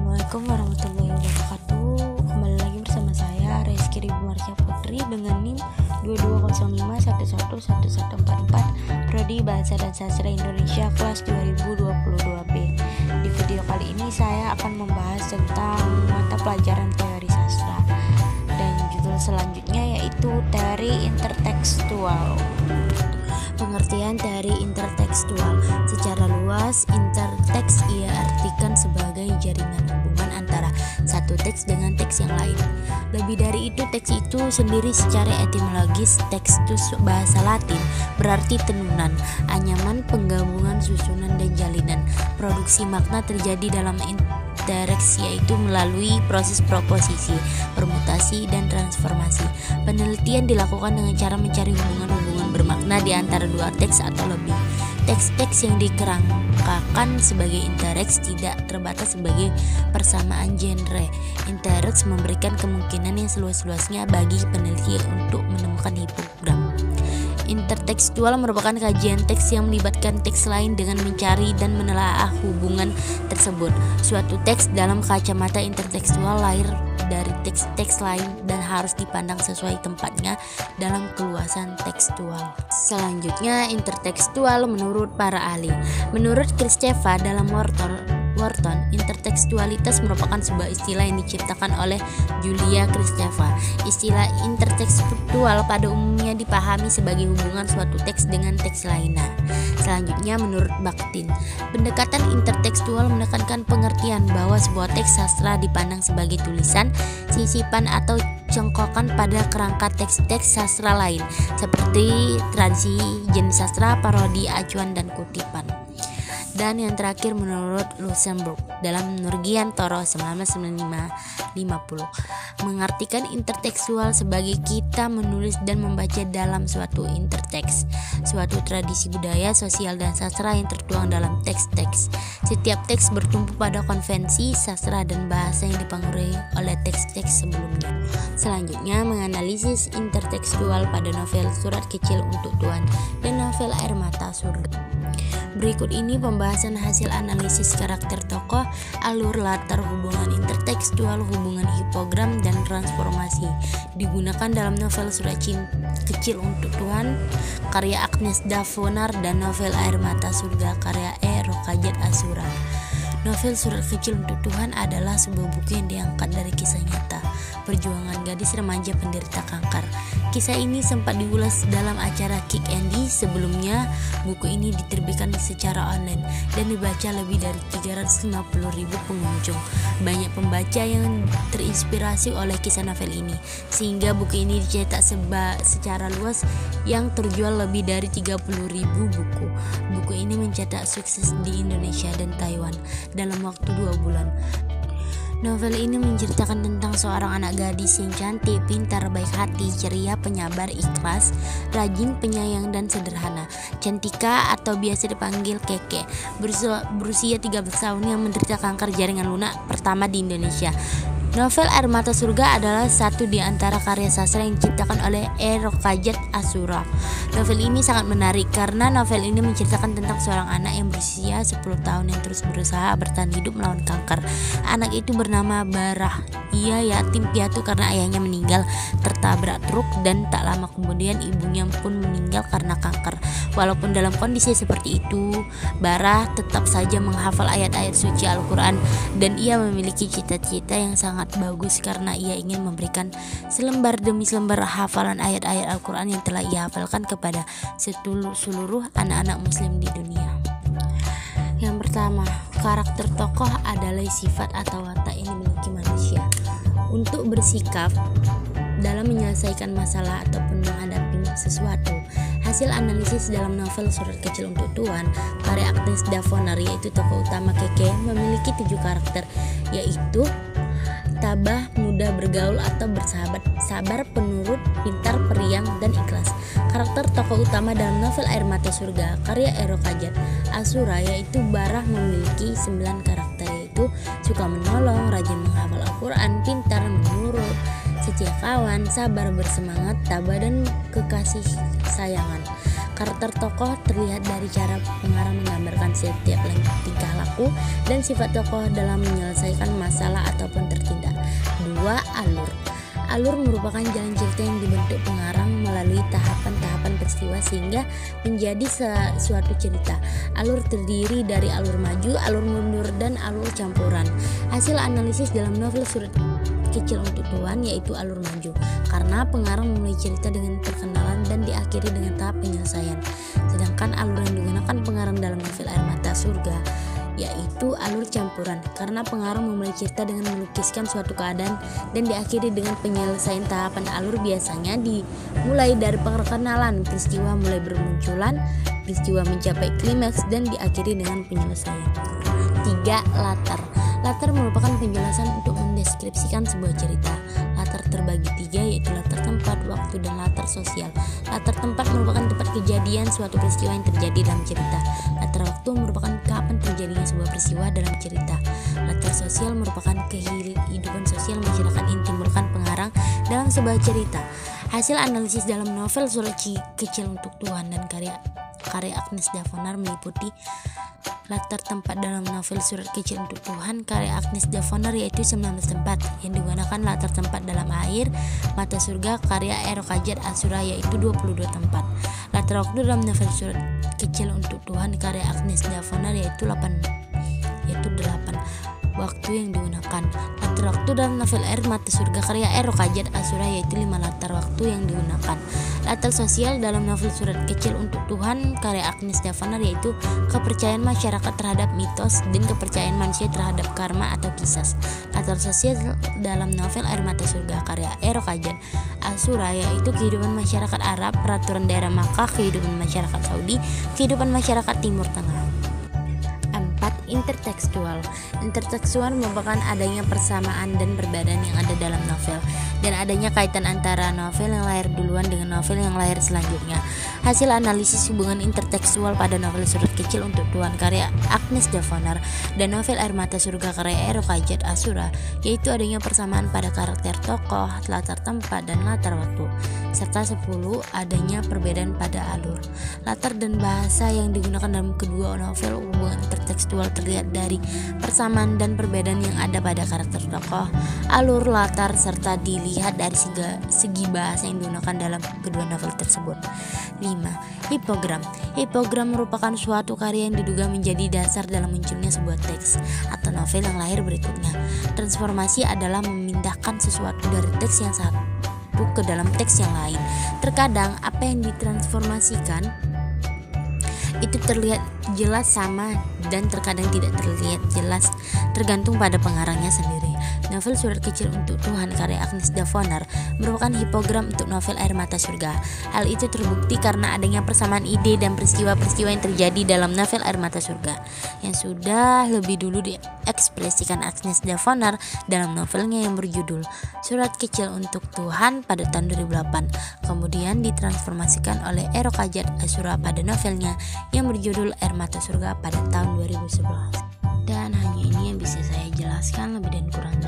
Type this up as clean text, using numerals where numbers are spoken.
Assalamualaikum warahmatullahi wabarakatuh. Kembali lagi bersama saya Reski Ribu Marsha Putri dengan NIM 2205111144 Prodi Bahasa dan Sastra Indonesia kelas 2022B. Di video kali ini saya akan membahas tentang mata pelajaran teori sastra dan judul selanjutnya yaitu teori intertekstual. Pengertian teori intertekstual secara luas, interteks ia artikan sebagai jaringan hubungan antara satu teks dengan teks yang lain. Lebih dari itu, teks itu sendiri secara etimologis tekstus bahasa Latin berarti tenunan, anyaman, penggabungan, susunan, dan jalinan. Produksi makna terjadi dalam interteks yaitu melalui proses proposisi, permutasi, dan transformasi. Penelitian dilakukan dengan cara mencari hubungan-hubungan bermakna di antara dua teks atau lebih. Teks-teks yang dikerangkakan sebagai interteks tidak terbatas sebagai persamaan genre. Interteks memberikan kemungkinan yang seluas-luasnya bagi peneliti untuk menemukan hipogram. Intertekstual merupakan kajian teks yang melibatkan teks lain dengan mencari dan menelaah hubungan tersebut. Suatu teks dalam kacamata intertekstual lahir dari teks-teks lain dan harus dipandang sesuai tempatnya dalam keluasan tekstual. Selanjutnya, intertekstual menurut para ahli. Menurut Kristeva dalam Wharton, intertekstualitas merupakan sebuah istilah yang diciptakan oleh Julia Kristeva. Istilah intertekstual pada umumnya dipahami sebagai hubungan suatu teks dengan teks lainnya. Selanjutnya, menurut Bakhtin, pendekatan intertekstual menekankan pengertian bahwa sebuah teks sastra dipandang sebagai tulisan, sisipan atau cengkokan pada kerangka teks-teks sastra lain seperti tradisi, jenis sastra, parodi, acuan, dan kutipan. Dan yang terakhir menurut Luxemburg dalam Nurgian Toro 1950 mengartikan intertekstual sebagai kita menulis dan membaca dalam suatu interteks, suatu tradisi budaya, sosial, dan sastra yang tertuang dalam teks-teks. Setiap teks bertumpu pada konvensi, sastra, dan bahasa yang dipengaruhi oleh teks-teks sebelumnya. Selanjutnya menganalisis intertekstual pada novel Surat Kecil untuk Tuhan dan novel Air Mata Surga. Berikut ini pembahasan hasil analisis karakter tokoh, alur latar hubungan intertekstual, hubungan hipogram, dan transformasi digunakan dalam novel Surat Kecil untuk Tuhan karya Agnes Davonar dan novel Air Mata Surga karya E. Rokajat Asura. Novel Surat Kecil untuk Tuhan adalah sebuah buku yang diangkat dari kisah nyata perjuangan gadis remaja penderita kanker. Kisah ini sempat diulas dalam acara Kick Andy sebelumnya. Buku ini diterbitkan secara online dan dibaca lebih dari 350.000 pengunjung. Banyak pembaca yang terinspirasi oleh kisah novel ini, sehingga buku ini dicetak secara luas yang terjual lebih dari 30.000 buku. Buku ini mencetak sukses di Indonesia dan Taiwan dalam waktu 2 bulan. Novel ini menceritakan tentang seorang anak gadis yang cantik, pintar, baik hati, ceria, penyabar, ikhlas, rajin, penyayang, dan sederhana. Cantika atau biasa dipanggil Keke, berusia 13 tahun yang menderita kanker jaringan lunak pertama di Indonesia. Novel Air Mata Surga adalah satu di antara karya sastra yang diciptakan oleh E. Rokajat Asura. Novel ini sangat menarik karena novel ini menceritakan tentang seorang anak yang berusia 10 tahun yang terus berusaha bertahan hidup melawan kanker. Anak itu bernama Barah. Ia yatim piatu karena ayahnya meninggal tertabrak truk dan tak lama kemudian ibunya pun meninggal karena kanker. Walaupun dalam kondisi seperti itu, Barah tetap saja menghafal ayat-ayat suci Al-Quran dan ia memiliki cita-cita yang sangat bagus karena ia ingin memberikan selembar demi selembar hafalan ayat-ayat Al-Quran yang telah ia hafalkan kepada seluruh anak-anak muslim di dunia. Yang pertama, karakter tokoh adalah sifat atau watak yang dimiliki manusia untuk bersikap dalam menyelesaikan masalah ataupun menghadapi sesuatu. Hasil analisis dalam novel Surat Kecil untuk Tuhan karya Agnes Davonar, yaitu tokoh utama Keke, memiliki 7 karakter, yaitu tabah, mudah bergaul atau bersahabat, sabar, penurut, pintar, periang, dan ikhlas. Karakter tokoh utama dalam novel Air Mata Surga karya E. Rokajat Asura yaitu Barah memiliki 9 karakter, yaitu suka menolong, rajin menghafal Al-Quran, pintar, menurut, setia kawan, sabar, bersemangat, tabah, dan kekasih sayangan. Karakter tokoh terlihat dari cara pengarang menggambarkan setiap tingkah laku dan sifat tokoh dalam menyelesaikan masalah ataupun tertindak. 2. Alur. Alur merupakan jalan cerita yang dibentuk pengarang melalui tahapan-tahapan peristiwa sehingga menjadi suatu cerita. Alur terdiri dari alur maju, alur mundur, dan alur campuran. Hasil analisis dalam novel Surat Kecil Untuk Tuhan yaitu alur maju, karena pengarang memulai cerita dengan perkenalan dan diakhiri dengan tahap penyelesaian. Sedangkan alur yang digunakan pengarang dalam novel Air Mata Surga yaitu alur campuran, karena pengarang memulai cerita dengan melukiskan suatu keadaan dan diakhiri dengan penyelesaian. Tahapan alur biasanya dimulai dari perkenalan, peristiwa mulai bermunculan, peristiwa mencapai klimaks, dan diakhiri dengan penyelesaian. 3. Latar. Latar merupakan penjelasan untuk mendeskripsikan sebuah cerita. Latar terbagi 3 yaitu latar tempat, waktu, dan latar sosial. Latar tempat merupakan tempat kejadian suatu peristiwa yang terjadi dalam cerita. Latar waktu merupakan kapan terjadinya sebuah peristiwa dalam cerita. Latar sosial merupakan kehidupan sosial masyarakat yang ditimbulkan pengarang dalam sebuah cerita. Hasil analisis dalam novel Surat Kecil Untuk Tuhan dan karya Agnes Davonar meliputi latar tempat dalam novel Surat Kecil Untuk Tuhan karya Agnes Davonar yaitu 19 tempat, yang digunakan latar tempat dalam Air Mata Surga karya Erokajat Asura yaitu 22 tempat. Latar waktu dalam novel Surat Kecil Untuk Tuhan karya Agnes Davonar yaitu 8 waktu yang digunakan. Latar waktu dalam novel Air Mata Surga karya Erokajat Asura yaitu 5 latar waktu yang digunakan. Latar sosial dalam novel Surat Kecil Untuk Tuhan karya Agnes Davonar yaitu kepercayaan masyarakat terhadap mitos dan kepercayaan manusia terhadap karma atau kisas. Latar sosial dalam novel Air Mata Surga karya Erokajat Asura yaitu kehidupan masyarakat Arab, peraturan daerah Makkah, kehidupan masyarakat Saudi, kehidupan masyarakat Timur Tengah. Intertekstual. Intertekstual merupakan adanya persamaan dan perbedaan yang ada dalam novel dan adanya kaitan antara novel yang lahir duluan dengan novel yang lahir selanjutnya. Hasil analisis hubungan intertekstual pada novel Surat Kecil Untuk Tuhan karya Agnes Davonar dan novel Air Mata Surga karya Erokajat Asura yaitu adanya persamaan pada karakter tokoh, latar tempat, dan latar waktu, serta 10 adanya perbedaan pada alur, latar, dan bahasa yang digunakan dalam kedua novel. Hubungan intertekstual terlihat dari persamaan dan perbedaan yang ada pada karakter tokoh, alur, latar, serta dilihat dari segi bahasa yang digunakan dalam kedua novel tersebut. 5. Hipogram. Hipogram merupakan suatu karya yang diduga menjadi dasar dalam munculnya sebuah teks atau novel yang lahir berikutnya. Transformasi adalah memindahkan sesuatu dari teks yang satu ke dalam teks yang lain. Terkadang apa yang ditransformasikan itu terlihat jelas sama dan terkadang tidak terlihat jelas, tergantung pada pengarangnya sendiri. Novel Surat Kecil Untuk Tuhan karya Agnes Davonar merupakan hipogram untuk novel Air Mata Surga. Hal itu terbukti karena adanya persamaan ide dan peristiwa-peristiwa yang terjadi dalam novel Air Mata Surga yang sudah lebih dulu diekspresikan Agnes Davonar dalam novelnya yang berjudul Surat Kecil Untuk Tuhan pada tahun 2008, kemudian ditransformasikan oleh Erokajat Asura pada novelnya yang berjudul Air Mata Surga pada tahun 2011. Dan hanya ini yang bisa saya jelaskan, lebih dan kurangnya